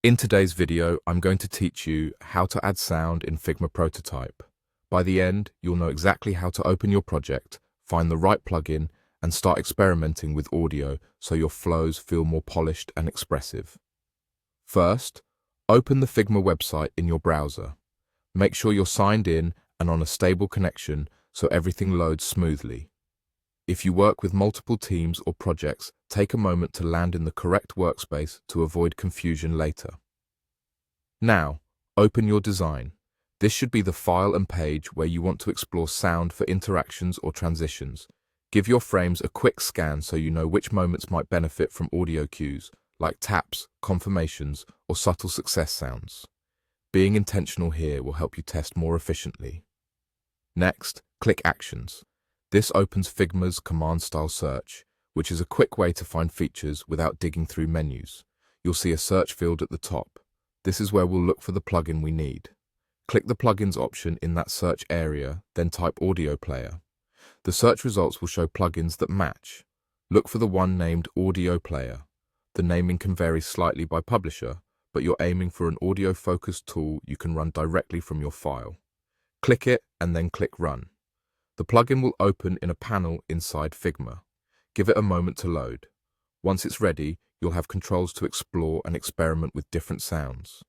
In today's video, I'm going to teach you how to add sound in Figma Prototype. By the end, you'll know exactly how to open your project, find the right plugin, and start experimenting with audio so your flows feel more polished and expressive. First, open the Figma website in your browser. Make sure you're signed in and on a stable connection so everything loads smoothly. If you work with multiple teams or projects, take a moment to land in the correct workspace to avoid confusion later. Now, open your design. This should be the file and page where you want to explore sound for interactions or transitions. Give your frames a quick scan so you know which moments might benefit from audio cues, like taps, confirmations, or subtle success sounds. Being intentional here will help you test more efficiently. Next, click Actions. This opens Figma's command-style search, which is a quick way to find features without digging through menus. You'll see a search field at the top. This is where we'll look for the plugin we need. Click the Plugins option in that search area, then type Audio Player. The search results will show plugins that match. Look for the one named Audio Player. The naming can vary slightly by publisher, but you're aiming for an audio-focused tool you can run directly from your file. Click it and then click Run. The plugin will open in a panel inside Figma. Give it a moment to load. Once it's ready, you'll have controls to explore and experiment with different sounds.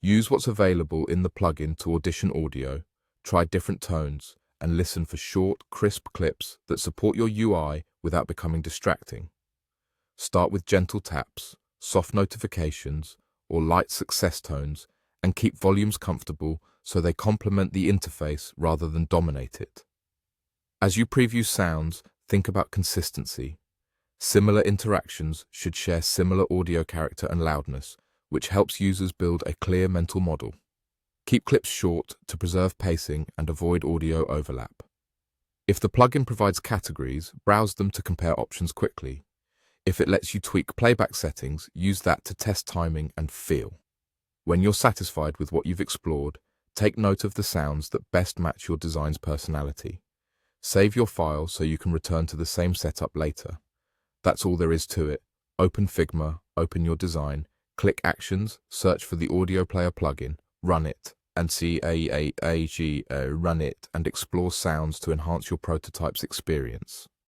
Use what's available in the plugin to audition audio, try different tones, and listen for short, crisp clips that support your UI without becoming distracting. Start with gentle taps, soft notifications, or light success tones, and keep volumes comfortable so they complement the interface rather than dominate it. As you preview sounds, think about consistency. Similar interactions should share similar audio character and loudness, which helps users build a clear mental model. Keep clips short to preserve pacing and avoid audio overlap. If the plugin provides categories, browse them to compare options quickly. If it lets you tweak playback settings, use that to test timing and feel. When you're satisfied with what you've explored, take note of the sounds that best match your design's personality. Save your file so you can return to the same setup later. That's all there is to it. Open Figma, open your design, click Actions, search for the Audio Player plugin, run it, and run it and explore sounds to enhance your prototype's experience.